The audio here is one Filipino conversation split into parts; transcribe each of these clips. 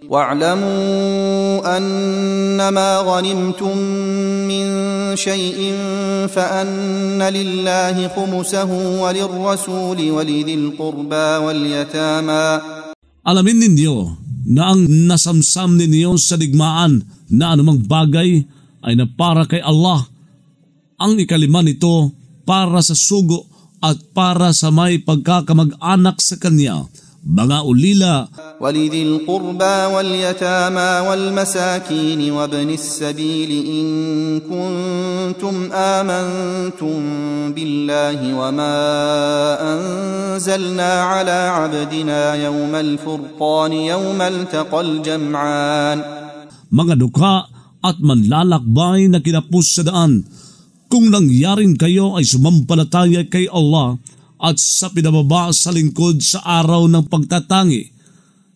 واعلموا أنما غنمتم من شيء فأن لله خمسه وللرسول ولذي القربى واليتامى. Alamin ninyo na ang nasamsam ninyo sa digmaan na anumang bagay ay na para kay Allah. Ang ikalima nito para sa sugo at para sa may pagkakamag-anak sa kanya, mga ulila, وَلِذِي الْقُرْبَى وَالْيَتَامَى وَالْمَسَاكِينِ وَابْنِ السَّبِيلِ إِن كُنتُمْ آمَنتُم بِاللَّهِ وَمَا أَنزَلْنَا عَلَى عَبْدِنَا يَوْمَ الْفُرْقَانِ يَوْمَ الْتَقَى الْجَمْعَانِ. Mga dukha at manlalakbay na kinapos sa daan, kung nangyaring kayo ay sumampalataya kay Allah at sa pinababa sa lingkod sa araw ng pagtatangi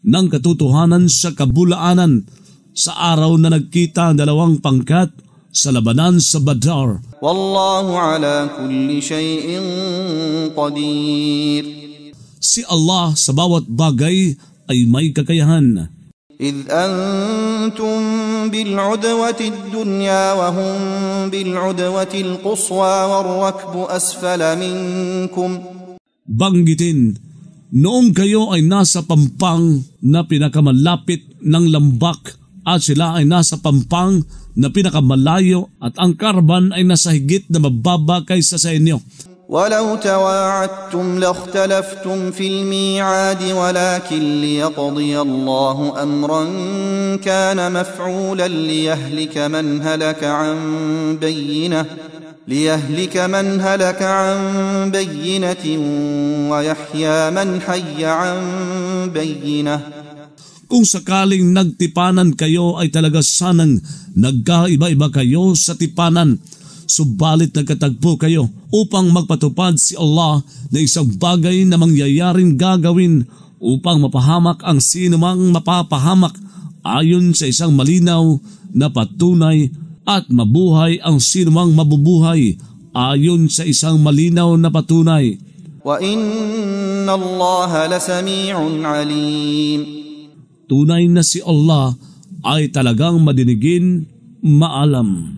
ng katotohanan sa kabulaanan, sa araw na nagkita ang dalawang pangkat sa labanan sa Badar. Wallahu ala kulli shay'in qadir. Si Allah sa bawat bagay ay may kakayahan. إذ أنتم بالعدوة الدنيا وهم بالعدوة القصوى والركب أسفل منكم. Banggitin, noong kayo ay nasa pampang na pinakamalapit ng lambak at sila ay nasa pampang na pinakamalayo at ang karaban ay nasa higit na mababa kaysa sa inyo. ولو تواعدتم لاختلفتم في الميعاد ولكن ليقضي الله أمرا كان مفعولا ليهلك من هلك عن بينة ويحيى من حي عن بينة. Kung sakaling nagtipanan kayo ay talaga sanang nagkaiba-iba kayo sa tipanan, subalit nagkatagpo kayo upang magpatupad si Allah na isang bagay na mangyayaring gagawin upang mapahamak ang sinumang mapapahamak ayon sa isang malinaw na patunay at mabuhay ang sinumang mabubuhay ayon sa isang malinaw na patunay. Wa inna Allah lasami'un alim. Tunay na si Allah ay talagang madinigin, maalam.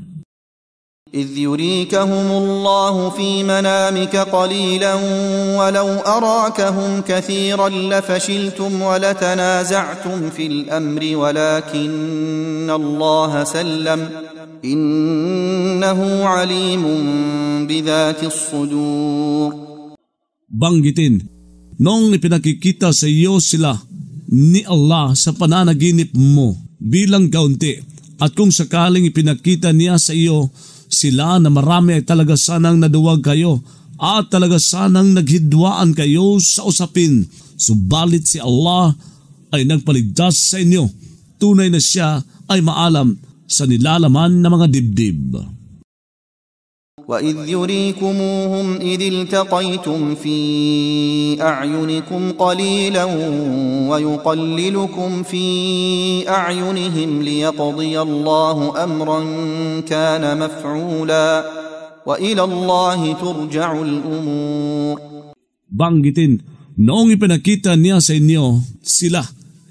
إذ يريكهم الله في منامك قليلا ولو أراكهم كثيرا لفشلتم ولتنازعتم في الأمر ولكن الله سلم إنه عليم بذات الصدور. Banggitin, noong ipinakikita sa iyo sila ni Allah sa pananaginip mo bilang kaunti, at kung sakaling ipinakita niya sa iyo sila na marami ay talaga sanang naduwag kayo at talaga sanang naghidwaan kayo sa usapin. Subalit si Allah ay nagpaligtas sa inyo. Tunay na siya ay maalam sa nilalaman ng mga dibdib. وَإِذْ يُرِيكُمُوهُمْ إِذِ الْتَقَيْتُمْ فِي أَعْيُنِكُمْ قَلِيلًا وَيُقَلِّلُكُمْ فِي أَعْيُنِهِمْ لِيَقْضِيَ اللَّهُ أَمْرًا كَانَ مَفْعُولًا وَإِلَى اللَّهِ تُرْجَعُ الْأُمُورُ. Banggitin, noong ipinakita niya sa inyo sila,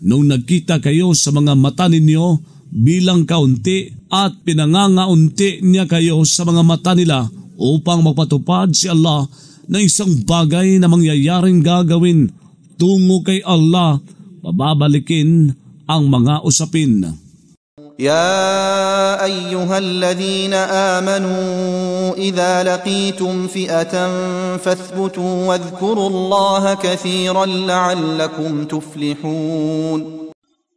noong nagkita kayo sa mga mata ninyo bilang kaunti at pinangangaunti niya kayo sa mga mata nila upang magpatupad si Allah na isang bagay na mangyayaring gagawin tungo kay Allah, pababalikin ang mga usapin. يا أيها الذين آمنوا إذا لقيتم فئة فاثبتوا واذكروا الله كثيرا لعلكم تفلحون.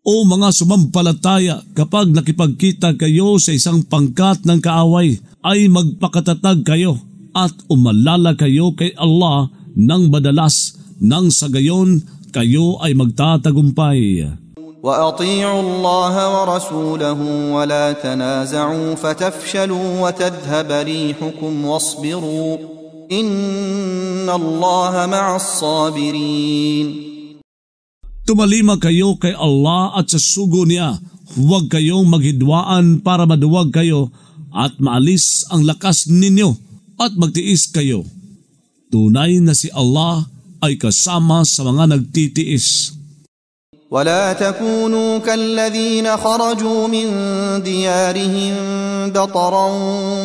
O mga sumampalataya, kapag nakipagkita kayo sa isang pangkat ng kaaway, ay magpakatatag kayo at umalala kayo kay Allah ng madalas, nang sa gayon kayo ay magtatagumpay. وَأَطِيعُوا اللَّهَ وَرَسُولَهُ وَلَا تَنَازَعُوا فَتَفْشَلُوا وَتَذْهَبَ رِيحُكُمْ وَاصْبِرُوا إِنَّ اللَّهَ مَعَ الصَّابِرِينَ. Tumalima kayo kay Allah at sa sugo niya. Huwag kayong maghidwaan para maduwag kayo at maalis ang lakas ninyo at magtiis kayo. Tunay na si Allah ay kasama sa mga nagtitiis. ولا تكونوا كالذين خرجوا من ديارهم بطرا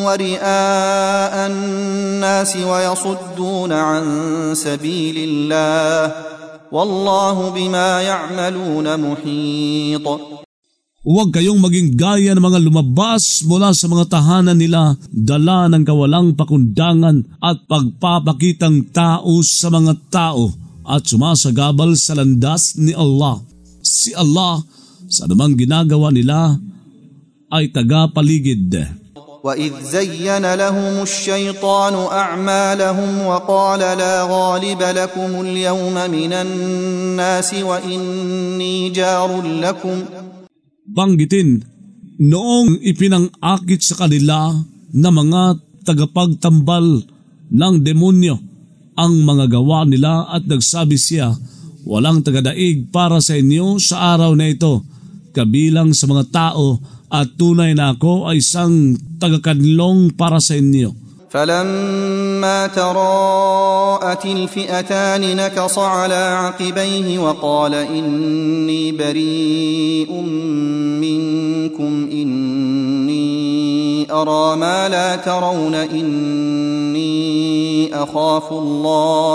ورئاء الناس ويصدون عن سبيل الله والله بما يعملون محيط. Huwag kayong maging gaya ng mga lumabas mula sa mga tahanan nila, dala ng kawalang pakundangan at pagpapakitang tao sa mga tao at sumasagabal sa landas ni Allah. Si Allah, sa anumang ginagawa nila, ay tagapaligid. وَإِذْ زَيَّنَ لَهُمُ الشَّيْطَانُ أَعْمَالَهُمْ وَقَالَ لَا غَالِبَ لَكُمُ الْيَوْمَ مِنَ النَّاسِ وَإِنِّي جَارٌ لَكُمْ. Banggitin, noong ipinangakit sa kanila na mga tagapagtambal ng demonyo ang mga gawa nila at nagsabi siya, walang tagadaig para sa inyo sa araw na ito, kabilang sa mga tao, at tunay na ako ay isang tagakanlong para sa inyo. فَلَمَّا تَرَاءَتِ الْفِئَتَانِ نَكَصَ عَلَى عَقِبَيْهِ وَقَالَ إِنِّي بَرِيءٌ مِّنكُمْ إِنِّي أَرَى مَا لَا تَرَوْنَ إِنِّي أَخَافُ اللَّهَ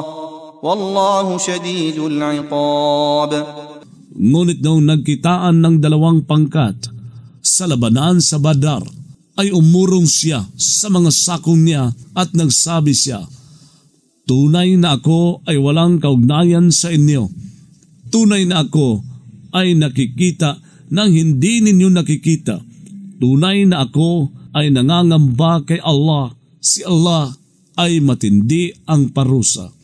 وَاللَّهُ شَدِيدُ الْعِقَابِ. Ngunit noong nagkitaan ng dalawang pangkat sa labanan sa Badar, ay umurong siya sa mga sakong niya at nagsabi siya, tunay na ako ay walang kaugnayan sa inyo. Tunay na ako ay nakikita nang hindi ninyo nakikita. Tunay na ako ay nangangamba kay Allah. Si Allah ay matindi ang parusa.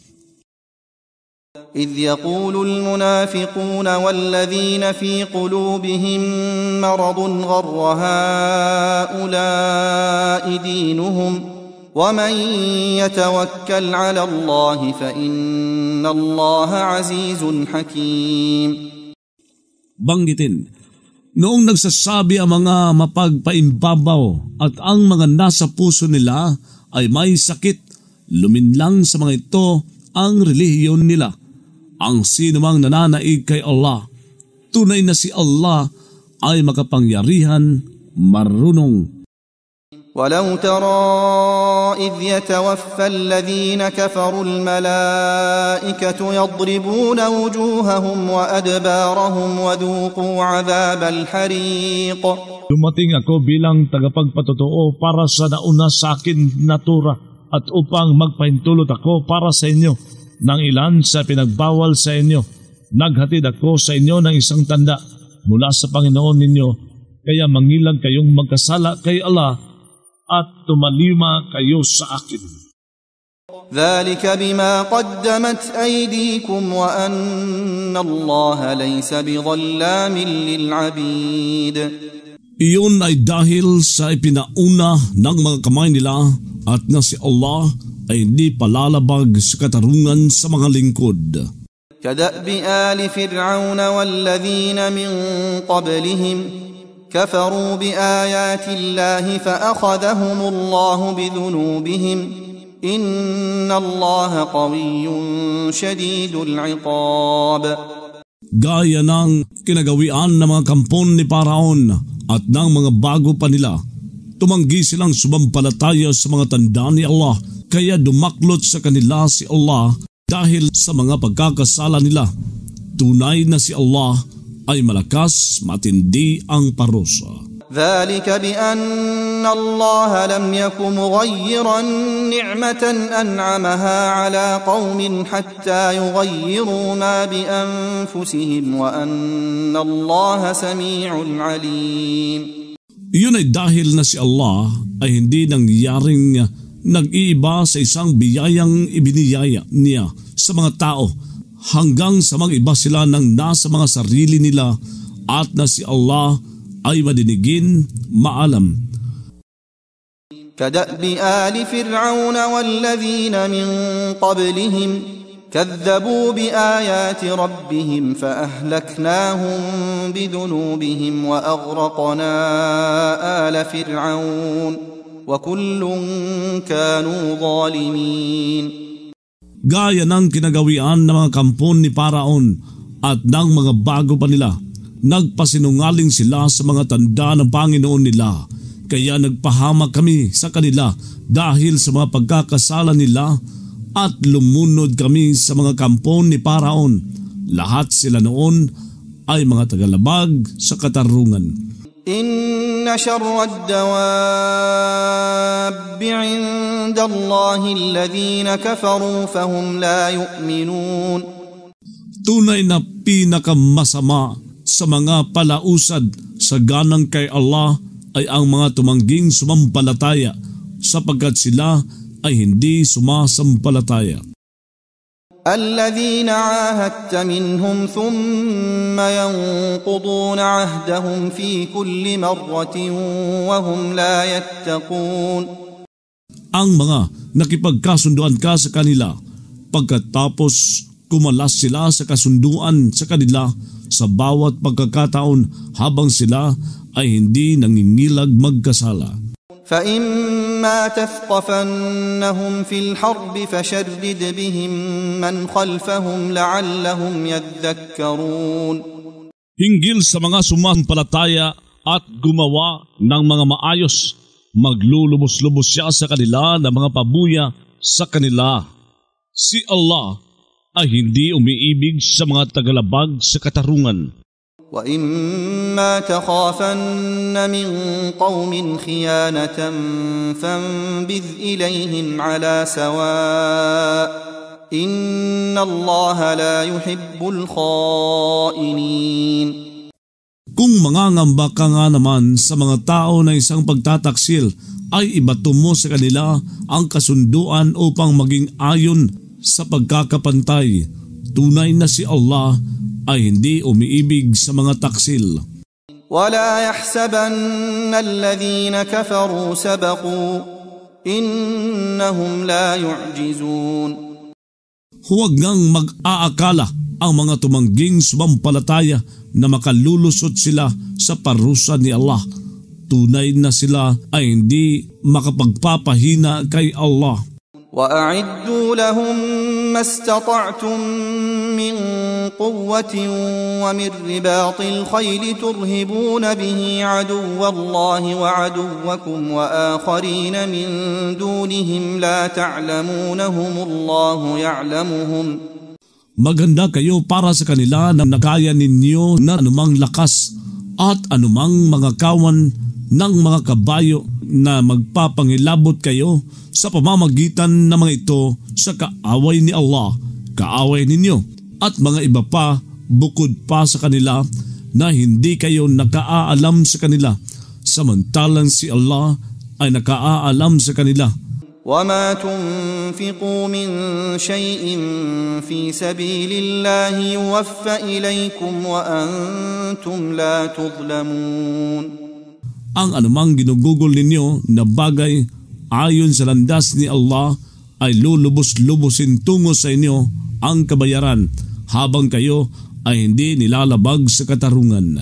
إذ يقول المنافقون والذين في قلوبهم مرض غر هؤلاء دينهم ومن يتوكل على الله فإن الله عزيز حكيم. Banggitin, noong nagsasabi ang mga mapagpaimbabaw at ang mga nasa puso nila ay may sakit, luminlang sa mga ito ang relihiyon nila. Ang sinumang nananaig kay Allah, tunay na si Allah ay makapangyarihan, marunong. ولو ترى إذ يتوفى الذين كفروا الملائكة يضربون وجوههم وأدبارهم وذوقوا عذاب الحريق. Dumating ako bilang tagapagpatotoo para sa nauna sa akin na tura at upang magpahintulot ako para sa inyo ng ilan sa pinagbawal sa inyo. Naghatid ako sa inyo ng isang tanda mula sa Panginoon ninyo, kaya mangilag kayong magkasala kay Allah at tumalima kayo sa akin. ذلك بما قدمت أيديكم وأن الله ليس بظلام للعبيد. Iyon ay dahil sa ipinauna ng mga kamay nila at na si Allah ay hindi palalabag sa katarungan sa mga lingkod. كدأب آل فرعون والذين من قبلهم كفروا بآيات الله فأخذهم الله بذنوبهم إن الله قوي شديد العقاب. Gaya ng kinagawian ng mga kampon ni Paraon at ng mga bago pa nila, tumanggi silang sumampalataya sa mga tanda ni Allah, kaya dumaklot sa kanila si Allah dahil sa mga pagkakasala nila. Tunay na si Allah ay malakas, matindi ang parusa. ذلك بأن الله لم يكن مغيرا نعمة أنعمها على قوم حتى يغيروا ما بأنفسهم وأن الله سميع عليم. Iyon ay dahil na si Allah ay hindi nangyaring nag-iiba sa isang biyayang ibiniyaya niya sa mga tao hanggang sa mag-iba sila ng nasa mga sarili nila at na si Allah ay madinigin, maalam. كدأب آل فرعون والذين من قبلهم كذبوا بآيات ربهم فأهلكناهم بذنوبهم وأغرقنا آل فرعون وكل كانوا ظالمين. Gaya ng kinagawian ng mga kampon ni Paraon At nang mga bago pa nila, nagpasinungaling sila sa mga tanda ng Panginoon nila. Kaya nagpahamak kami sa kanila dahil sa mga pagkakasala nila at lumunod kami sa mga kampon ni Paraon. Lahat sila noon ay mga tagalabag sa katarungan. Inna sharra ad-dawab 'inda Allahi alladhina kafaru fahum la yu'minun. Tunay na pinakamasama sa mga palausad sa ganang kay Allah ay ang mga tumangging sumampalataya sapagkat sila ay hindi sumasampalataya. الذين عاهدت منهم ثم ينقضون عهدهم في كل مرة وهم لا يتقون. Ang mga nakipagkasunduan ka sa kanila pagkatapos kumalas sila sa kasunduan sa kanila sa bawat pagkakataon habang sila ay hindi nangingilag magkasala. فإما تثقفنهم في الحرب فشرد بهم من خلفهم لعلهم يذكرون. Hinggil sa mga sumampalataya at gumawa ng mga maayos, maglulubos-lubos siya sa kanila ng mga pabuya sa kanila. Si Allah ay hindi umiibig sa mga tagalabag sa katarungan. وَإِمَّا تَخَافَنَّ مِنْ قَوْمٍ خِيَانَةً فَانبِذْ إِلَيْهِمْ عَلَى سَوَاءٍ إِنَّ اللَّهَ لَا يُحِبُّ الْخَائِنِينَ. Kung mangangamba ka nga naman sa mga tao na isang pagtataksil, ay ibato mo sa kanila ang kasunduan upang maging ayon sa pagkakapantay. Tunay na si Allah ay hindi umiibig sa mga taksil. وَلَا يَحْسَبَنَّ الَّذِينَ كَفَرُوا سَبَقُوا إِنَّهُمْ لَا يُعْجِزُونَ. Huwag ngang mag-aakala ang mga tumangging sumampalataya na makalulusot sila sa parusa ni Allah. Tunay na sila ay hindi makapagpapahina kay Allah. وَأَعِدُّوا لَهُم مَّا اسْتَطَعْتُم مِّن قُوَّةٍ وَمِن رِّبَاطِ الْخَيْلِ تُرْهِبُونَ بِهِ عَدُوَّ اللَّهِ وَعَدُوَّكُمْ وَآخَرِينَ مِن دُونِهِمْ لَا تَعْلَمُونَهُمُ اللَّهُ يَعْلَمُهُمْ. Maganda kayo para sa kanila na nakaya ninyo na anumang lakas at anumang mga kawan ng mga kabayo na magpapangilabot kayo sa pamamagitan ng mga ito sa kaaway ni Allah, kaaway ninyo, at mga iba pa bukod pa sa kanila na hindi kayo nakaaalam sa kanila, samantalang si Allah ay nakaaalam sa kanila. وَمَا تُنْفِقُوا مِنْ شَيْءٍ فِي سَبِيلِ اللَّهِ يُوَفَّ إِلَيْكُمْ وَأَنْتُمْ لَا تُظْلَمُونَ. Ang anumang ginugugol ninyo na bagay ayon sa landas ni Allah ay lulubos-lubosin tungo sa inyo ang kabayaran habang kayo ay hindi nilalabag sa katarungan.